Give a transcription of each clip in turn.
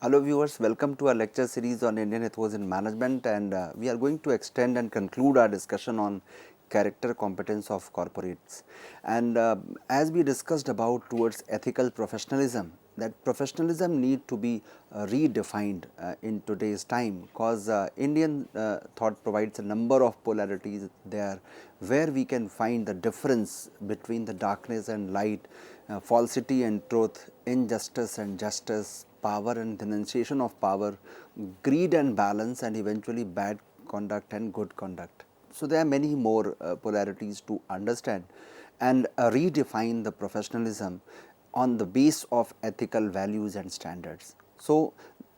Hello viewers, welcome to our lecture series on Indian ethos in management, and we are going to extend and conclude our discussion on character competence of corporates. And as we discussed about towards ethical professionalism, that professionalism need to be redefined in today's time, because Indian thought provides a number of polarities there where we can find the difference between the darkness and light, falsity and truth, injustice and justice, power and denunciation of power, greed and balance, and eventually bad conduct and good conduct. So, there are many more polarities to understand and redefine the professionalism on the base of ethical values and standards. So,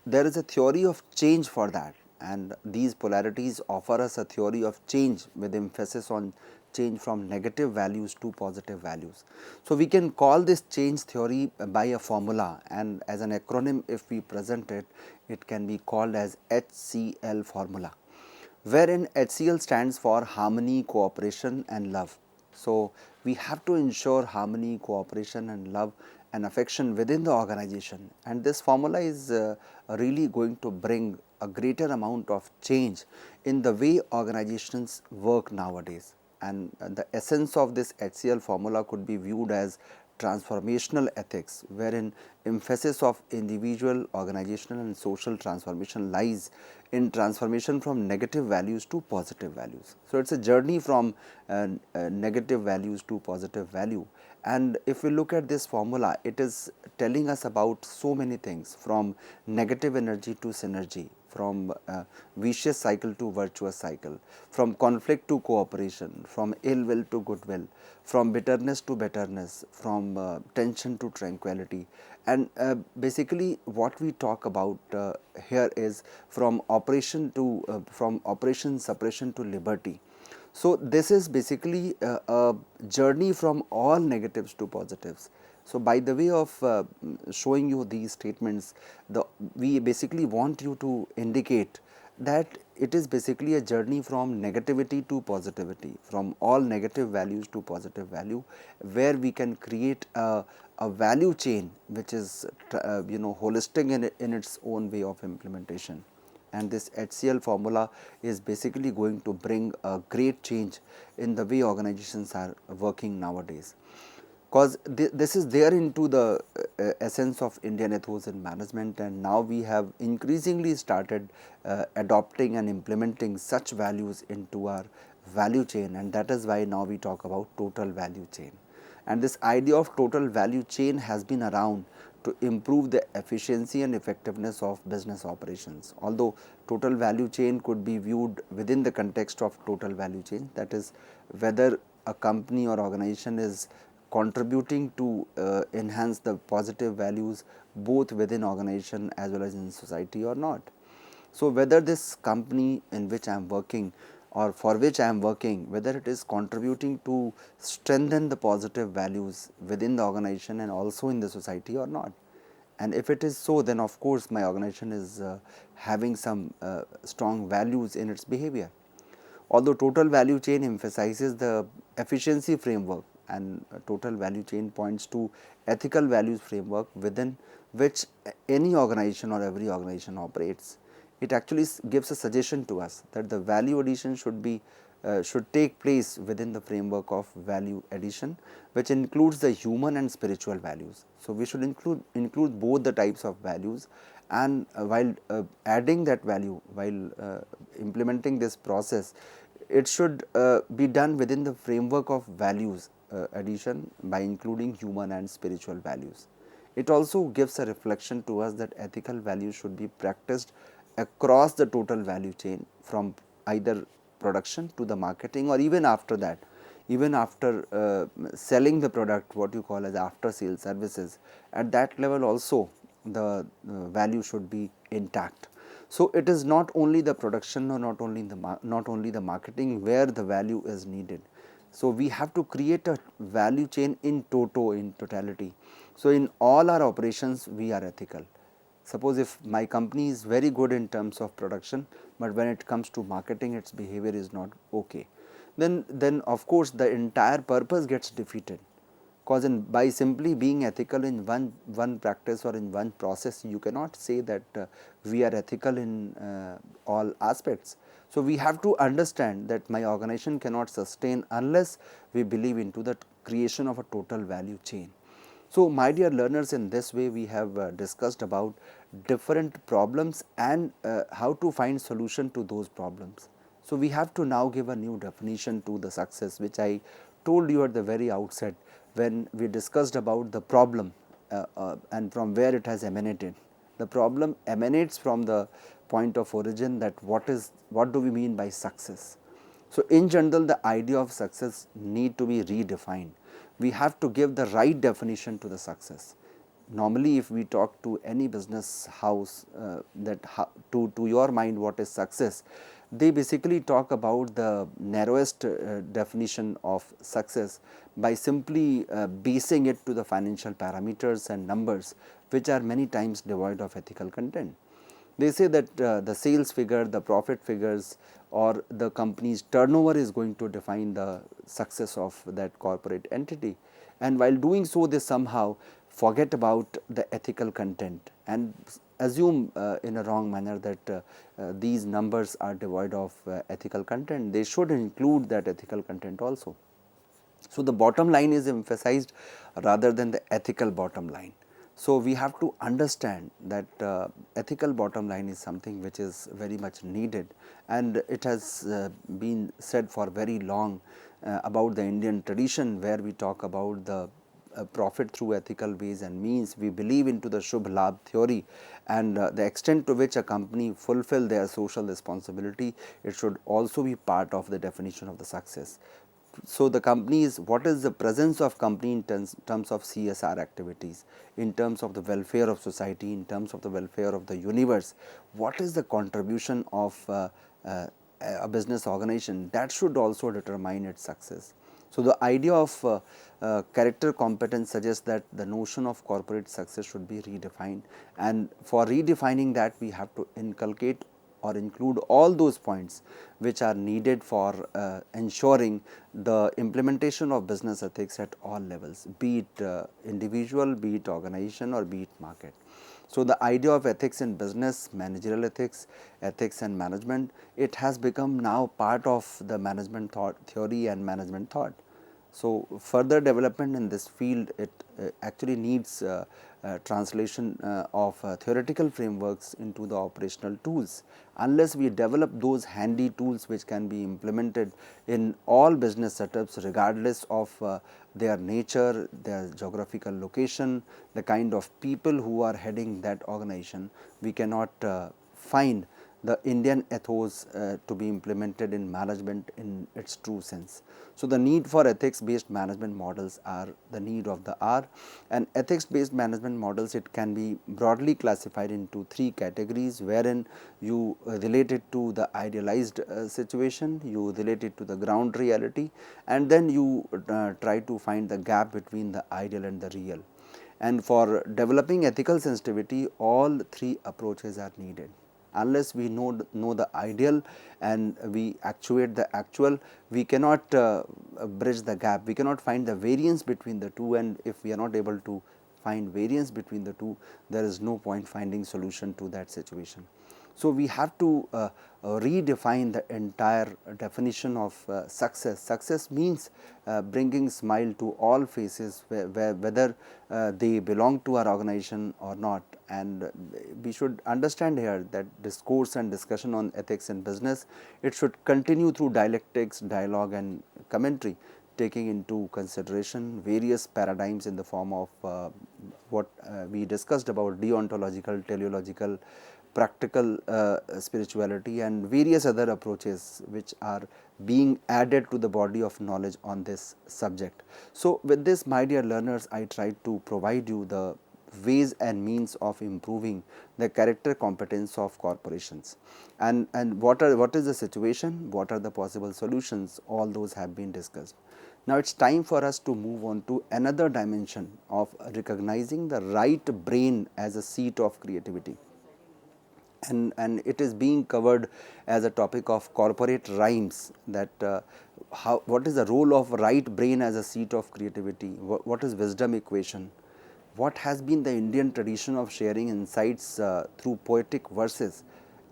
there is a theory of change for that, and these polarities offer us a theory of change with emphasis on change from negative values to positive values. So, we can call this change theory by a formula, and as an acronym if we present it, it can be called as HCL formula, wherein HCL stands for harmony, cooperation and love. So, we have to ensure harmony, cooperation and love and affection within the organization, and this formula is really going to bring a greater amount of change in the way organizations work nowadays. And the essence of this HCL formula could be viewed as transformational ethics, wherein emphasis of individual, organizational and social transformation lies in transformation from negative values to positive values. So, it is a journey from negative values to positive value, and if we look at this formula, it is telling us about so many things, from negative energy to synergy, from vicious cycle to virtuous cycle, from conflict to cooperation, from ill will to goodwill, from bitterness to betterness, from tension to tranquility. And basically what we talk about here is from operation suppression to liberty. So, this is basically a journey from all negatives to positives. So, by the way of showing you these statements, we basically want you to indicate that it is basically a journey from negativity to positivity, from all negative values to positive value, where we can create a value chain which is holistic in its own way of implementation. And this HCL formula is basically going to bring a great change in the way organizations are working nowadays, because this is there into the essence of Indian ethos in management, and now we have increasingly started adopting and implementing such values into our value chain, and that is why now we talk about total value chain. And this idea of total value chain has been around to improve the efficiency and effectiveness of business operations. Although total value chain could be viewed within the context of total value chain, that is whether a company or organization is contributing to enhance the positive values both within organization as well as in society or not. So, whether this company in which I am working or for which I am working, whether it is contributing to strengthen the positive values within the organization and also in the society or not. And if it is so, then of course, my organization is having some strong values in its behavior. Although total value chain emphasizes the efficiency framework, and total value chain points to ethical values framework within which any organization or every organization operates. It actually gives a suggestion to us that the value addition should take place within the framework of value addition, which includes the human and spiritual values. So, we should include both the types of values, and while adding that value, while implementing this process, it should be done within the framework of values addition by including human and spiritual values. It also gives a reflection to us that ethical values should be practiced across the total value chain, from either production to the marketing, or even after that, even after selling the product, what you call as after sale services, at that level also the value should be intact. So, it is not only the production or not only the marketing where the value is needed. So, we have to create a value chain in totality. So, in all our operations we are ethical. Suppose if my company is very good in terms of production, but when it comes to marketing its behavior is not okay, then of course, the entire purpose gets defeated, Because by simply being ethical in one practice or in one process, you cannot say that we are ethical in all aspects. So, we have to understand that my organization cannot sustain unless we believe into the creation of a total value chain. So, my dear learners, in this way we have discussed about different problems and how to find solution to those problems. So, we have to now give a new definition to the success, which I told you at the very outset when we discussed about the problem and from where it has emanated. The problem emanates from the point of origin, that what do we mean by success. So, in general, the idea of success need to be redefined. We have to give the right definition to the success. Normally, if we talk to any business house to your mind what is success, they basically talk about the narrowest definition of success by simply basing it to the financial parameters and numbers, which are many times devoid of ethical content. They say that the sales figure, the profit figures, or the company's turnover is going to define the success of that corporate entity, and while doing so they somehow forget about the ethical content and assume in a wrong manner that these numbers are devoid of ethical content. They should include that ethical content also. So, the bottom line is emphasized rather than the ethical bottom line. So, we have to understand that ethical bottom line is something which is very much needed, and it has been said for very long about the Indian tradition, where we talk about the profit through ethical ways and means. We believe into the Shubh Labh theory, and the extent to which a company fulfill their social responsibility, it should also be part of the definition of the success. So, the companies, what is the presence of company in terms of CSR activities, in terms of the welfare of society, in terms of the welfare of the universe, what is the contribution of a business organization, that should also determine its success. So, the idea of character competence suggests that the notion of corporate success should be redefined, and for redefining that we have to inculcate or include all those points which are needed for ensuring the implementation of business ethics at all levels, be it individual, be it organization, or be it market. So, the idea of ethics in business, managerial ethics, ethics and management, it has become now part of the management thought theory and management thought. So, further development in this field, it actually needs translation of theoretical frameworks into the operational tools. Unless we develop those handy tools which can be implemented in all business setups, regardless of their nature, their geographical location, the kind of people who are heading that organization, we cannot find the Indian ethos to be implemented in management in its true sense. So, the need for ethics based management models are the need of the hour, and ethics based management models, it can be broadly classified into three categories, wherein you relate it to the idealized situation, you relate it to the ground reality, and then you try to find the gap between the ideal and the real. And for developing ethical sensitivity, all three approaches are needed. Unless we know the ideal and we actuate the actual, we cannot bridge the gap, we cannot find the variance between the two, and if we are not able to find variance between the two, there is no point finding solution to that situation. So, we have to redefine the entire definition of success. Success means bringing smile to all faces, whether they belong to our organization or not. And we should understand here that discourse and discussion on ethics in business, it should continue through dialectics, dialogue and commentary, taking into consideration various paradigms in the form of what we discussed about deontological, teleological, practical spirituality, and various other approaches which are being added to the body of knowledge on this subject. So, with this, my dear learners, I tried to provide you the ways and means of improving the character competence of corporations, and what is the situation, what are the possible solutions, all those have been discussed. Now, it is time for us to move on to another dimension of recognizing the right brain as a seat of creativity. and it is being covered as a topic of corporate rhymes, that how, what is the role of right brain as a seat of creativity, what is wisdom equation, what has been the Indian tradition of sharing insights through poetic verses,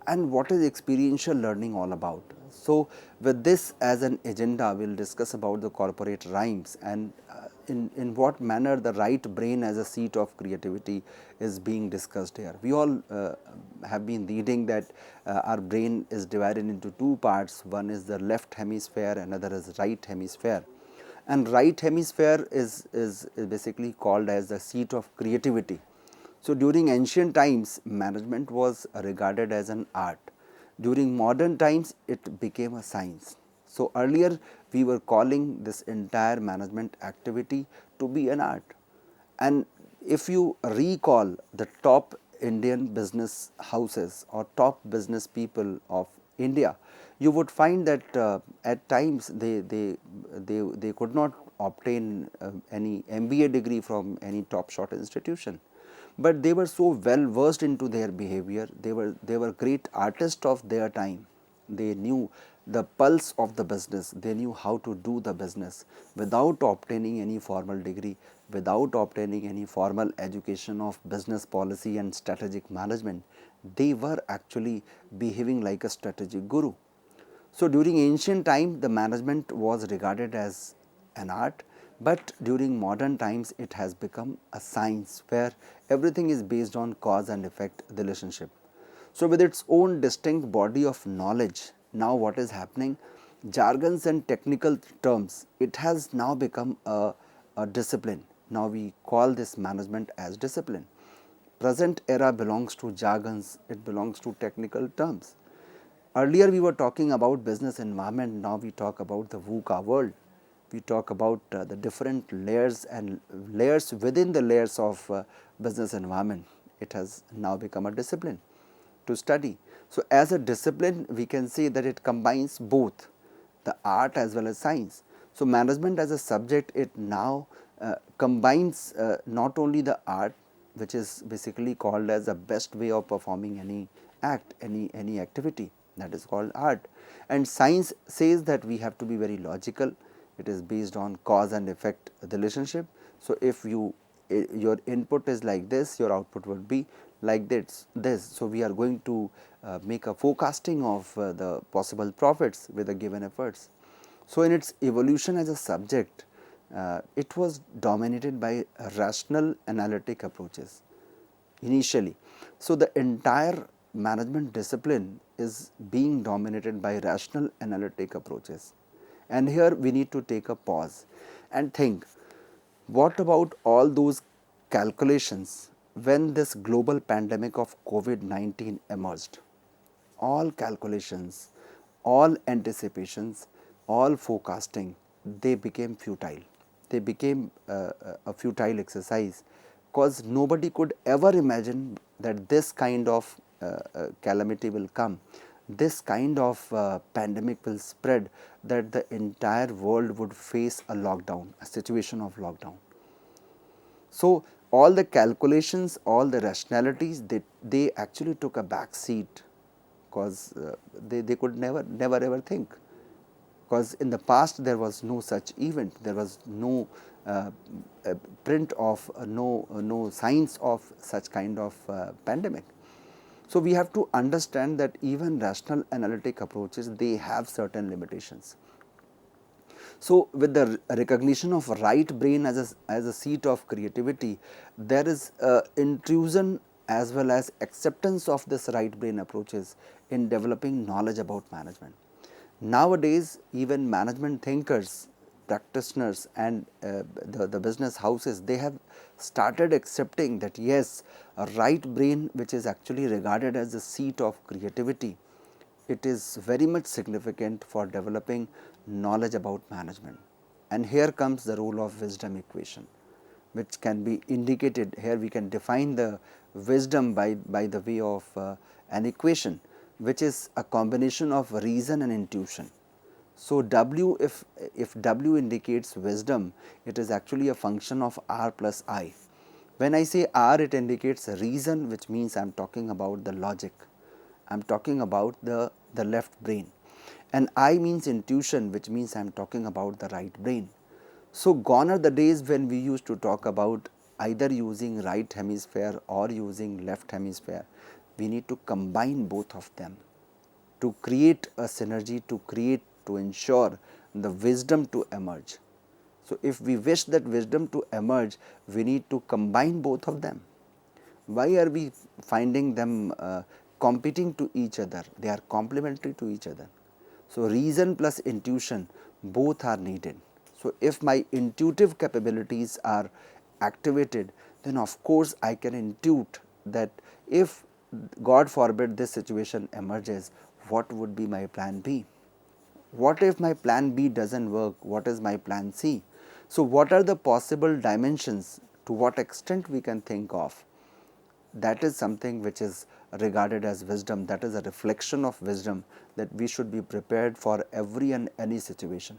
and what is experiential learning all about. So, with this as an agenda, we will discuss about the corporate rhymes and in what manner the right brain as a seat of creativity is being discussed here. We all have been reading that our brain is divided into two parts, one is the left hemisphere, another is right hemisphere. And right hemisphere is basically called as the seat of creativity. So, during ancient times, management was regarded as an art. During modern times, it became a science. So, earlier we were calling this entire management activity to be an art. And if you recall the top Indian business houses or top business people of India, you would find that at times they could not obtain any MBA degree from any top shot institution, but they were so well versed into their behavior. They were great artists of their time. They knew the pulse of the business, they knew how to do the business without obtaining any formal degree, without obtaining any formal education of business policy and strategic management. They were actually behaving like a strategic guru. So, during ancient time, the management was regarded as an art, but during modern times it has become a science where everything is based on cause and effect relationship. So, with its own distinct body of knowledge, now what is happening, jargons and technical terms, it has now become a discipline. Now we call this management as discipline. Present era belongs to jargons, it belongs to technical terms. Earlier we were talking about business environment, now we talk about the VUCA world. We talk about the different layers and layers within the layers of business environment. It has now become a discipline to study. So, as a discipline we can say that it combines both the art as well as science. So, management as a subject, it now combines not only the art, which is basically called as the best way of performing any act, any activity, that is called art, and science says that we have to be very logical. It is based on cause and effect relationship. So, if your input is like this, your output would be like this. So, we are going to make a forecasting of the possible profits with the given efforts. So, in its evolution as a subject, it was dominated by rational analytic approaches initially. So, the entire management discipline is being dominated by rational analytic approaches, and here we need to take a pause and think, what about all those calculations when this global pandemic of COVID-19 emerged? All calculations, all anticipations, all forecasting, they became futile. They became a futile exercise, because nobody could ever imagine that this kind of calamity will come, this kind of pandemic will spread, that the entire world would face a lockdown, a situation of lockdown. So, all the calculations, all the rationalities, they actually took a back seat, because they could never ever think, because in the past there was no such event, there was no print of no signs of such kind of pandemic. So, we have to understand that even rational analytic approaches, they have certain limitations. So, with the recognition of right brain as a seat of creativity, there is intrusion as well as acceptance of this right brain approaches in developing knowledge about management. Nowadays, even management thinkers, practitioners and the business houses, they have started accepting that yes, a right brain, which is actually regarded as the seat of creativity, it is very much significant for developing knowledge about management. And here comes the role of wisdom equation, which can be indicated here. We can define the wisdom by the way of an equation, which is a combination of reason and intuition. So, W, if W indicates wisdom, it is actually a function of R plus I. When I say R, it indicates reason, which means I am talking about the logic. I am talking about the left brain, and I means intuition, which means I am talking about the right brain. So, gone are the days when we used to talk about either using right hemisphere or using left hemisphere. We need to combine both of them to create a synergy, to ensure the wisdom to emerge. So, if we wish that wisdom to emerge, we need to combine both of them. Why are we finding them competing to each other? They are complementary to each other. So, reason plus intuition both are needed. So, if my intuitive capabilities are activated, then of course, I can intuit that if God forbid this situation emerges, what would be my plan B? What if my plan B does not work? What is my plan C? So, what are the possible dimensions? To what extent we can think of? That is something which is regarded as wisdom. That is a reflection of wisdom, that we should be prepared for every and any situation.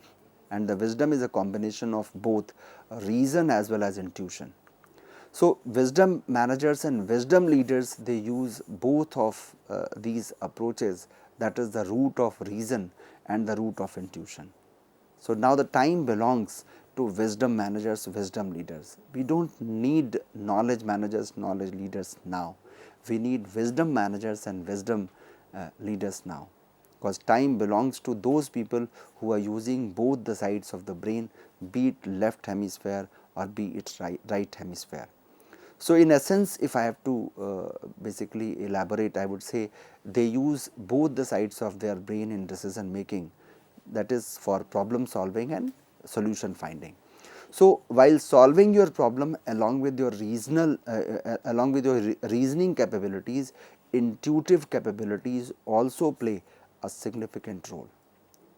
And the wisdom is a combination of both reason as well as intuition. So, wisdom managers and wisdom leaders, they use both of these approaches, that is the root of reason and the root of intuition. So, now the time belongs to wisdom managers, wisdom leaders. We do not need knowledge managers, knowledge leaders now. We need wisdom managers and wisdom leaders now, because time belongs to those people who are using both the sides of the brain, be it left hemisphere or be it right hemisphere. So, in essence, if I have to basically elaborate, I would say they use both the sides of their brain in decision making, that is for problem solving and solution finding. So, while solving your problem along with your reasoning capabilities, intuitive capabilities also play a significant role.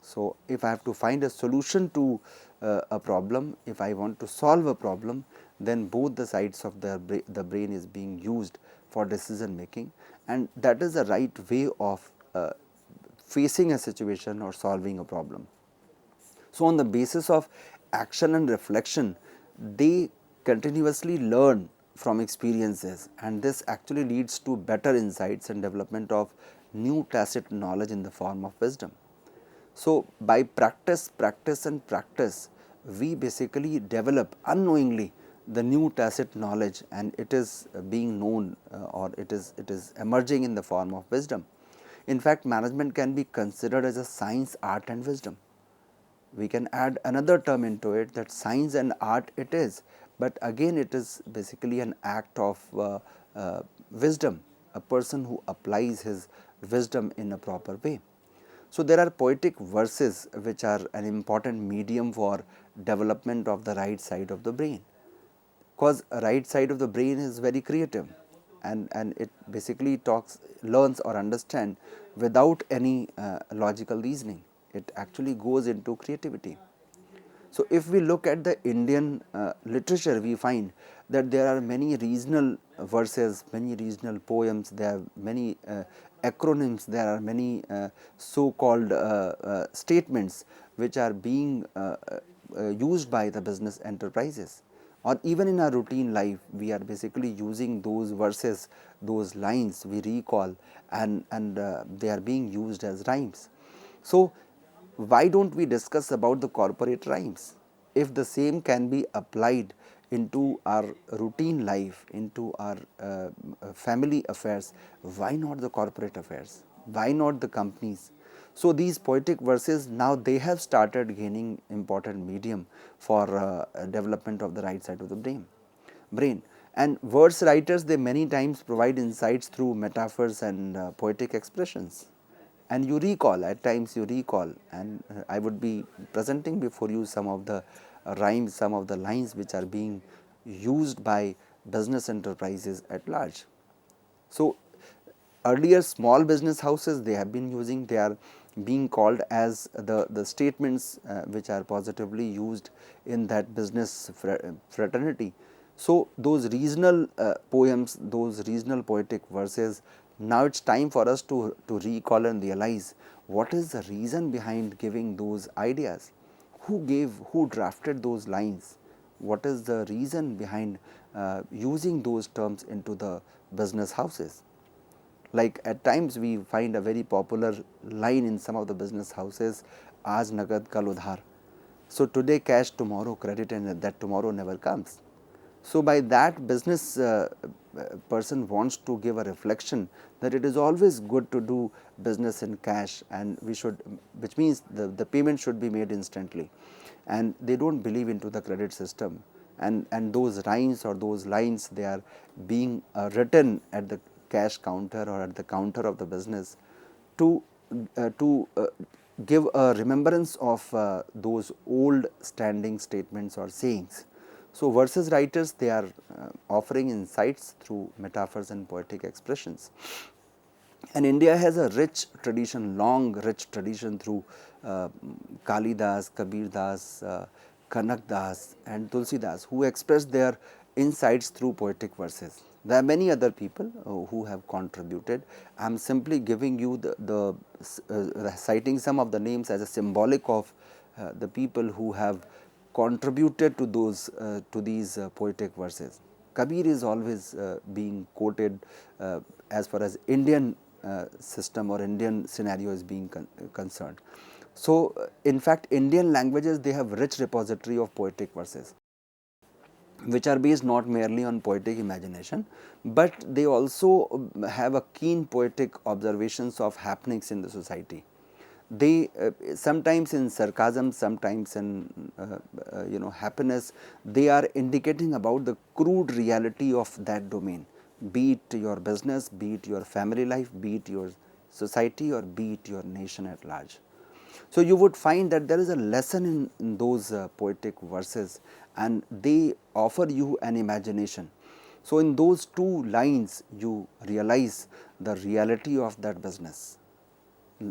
So, if I have to find a solution to a problem, if I want to solve a problem, then both the sides of the brain is being used for decision making, and that is the right way of facing a situation or solving a problem. So, on the basis of action and reflection, they continuously learn from experiences, and this actually leads to better insights and development of new tacit knowledge in the form of wisdom. So, by practice and practice, we basically develop unknowingly the new tacit knowledge, and it is being known or it is emerging in the form of wisdom. In fact, management can be considered as a science, art and wisdom. We can add another term into it, that science and art it is, but again it is basically an act of wisdom, a person who applies his wisdom in a proper way. So, there are poetic verses which are an important medium for development of the right side of the brain, because right side of the brain is very creative, and it basically learns or understand without any logical reasoning. It actually goes into creativity. So, if we look at the Indian literature, we find that there are many regional verses, many regional poems, there are many acronyms, there are many so called statements which are being used by the business enterprises, or even in our routine life we are basically using those verses, those lines we recall, and they are being used as rhymes. So, why do not we discuss about the corporate rhymes? If the same can be applied into our routine life, into our family affairs, why not the corporate affairs? Why not the companies? So, these poetic verses now they have started gaining important medium for development of the right side of the brain. And verse writers, they many times provide insights through metaphors and poetic expressions, and you recall, at times you recall, and I would be presenting before you some of the rhymes, some of the lines which are being used by business enterprises at large. So, earlier small business houses they have been using, they are being called as the statements which are positively used in that business fraternity. So, those regional poems, those regional poetic verses, now it is time for us to recall and realize what is the reason behind giving those ideas, who drafted those lines, what is the reason behind using those terms into the business houses. Like at times we find a very popular line in some of the business houses, aaj nagad kal udhar. So today cash, tomorrow credit, and that tomorrow never comes. So by that, business person wants to give a reflection that it is always good to do business in cash, and we should, which means the payment should be made instantly, and they don't believe into the credit system, and those rhymes or those lines, they are being written at the cash counter or at the counter of the business to give a remembrance of those old standing statements or sayings. So, verses writers, they are offering insights through metaphors and poetic expressions. And India has a rich tradition, long rich tradition through Kalidas, Kabir Das, Kanak Das and Tulsi Das, who express their insights through poetic verses. There are many other people who have contributed. I am simply giving you citing some of the names as a symbolic of the people who have contributed to those to these poetic verses. Kabir is always being quoted as far as Indian system or Indian scenario is being concerned. So, in fact, Indian languages, they have rich repository of poetic verses, which are based not merely on poetic imagination, but they also have a keen poetic observations of happenings in the society. They sometimes in sarcasm, sometimes in happiness, they are indicating about the crude reality of that domain, be it your business, be it your family life, be it your society, or be it your nation at large. So, you would find that there is a lesson in those poetic verses, and they offer you an imagination. So, in those two lines you realize the reality of that business.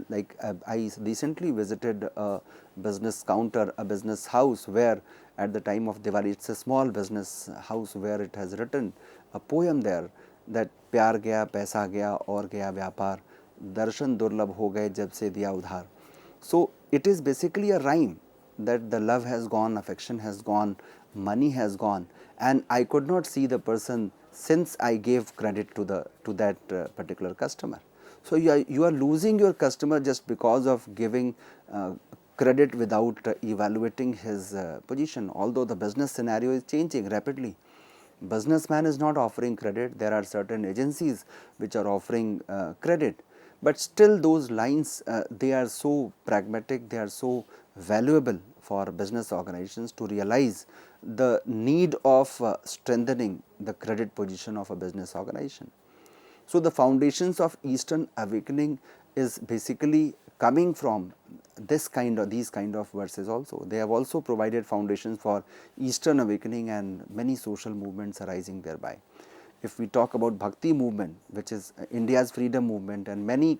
Like I recently visited a business counter, a business house, where at the time of Diwali, it's a small business house where it has written a poem there that प्यार गया पैसा गया और गया व्यापार दर्शन दुर्लभ हो गए जब से दिया उधार. So, it is basically a rhyme that the love has gone, affection has gone, money has gone, and I could not see the person since I gave credit to that particular customer. So, you are losing your customer just because of giving credit without evaluating his position, although the business scenario is changing rapidly. Businessman is not offering credit, there are certain agencies which are offering credit, but still those lines they are so pragmatic, they are so valuable for business organizations to realize the need of strengthening the credit position of a business organization. So, the foundations of Eastern awakening is basically coming from these kind of verses also. They have also provided foundations for Eastern awakening and many social movements arising thereby. If we talk about Bhakti movement, which is India's freedom movement, and many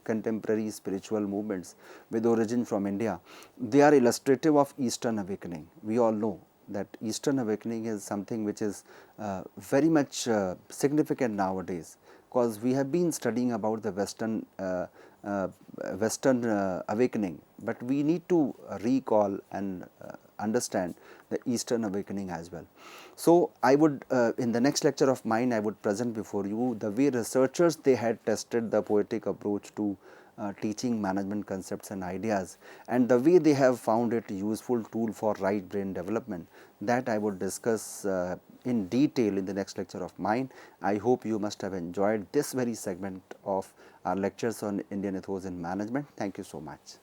contemporary spiritual movements with origin from India, they are illustrative of Eastern awakening. We all know that Eastern awakening is something which is very much significant nowadays, because we have been studying about the Western awakening, but we need to recall and understand the Eastern awakening as well. So, I would in the next lecture of mine, I would present before you the way researchers, they had tested the poetic approach to teaching management concepts and ideas, and the way they have found it useful tool for right brain development, that I would discuss in detail in the next lecture of mine. I hope you must have enjoyed this very segment of our lectures on Indian ethos in management. Thank you so much.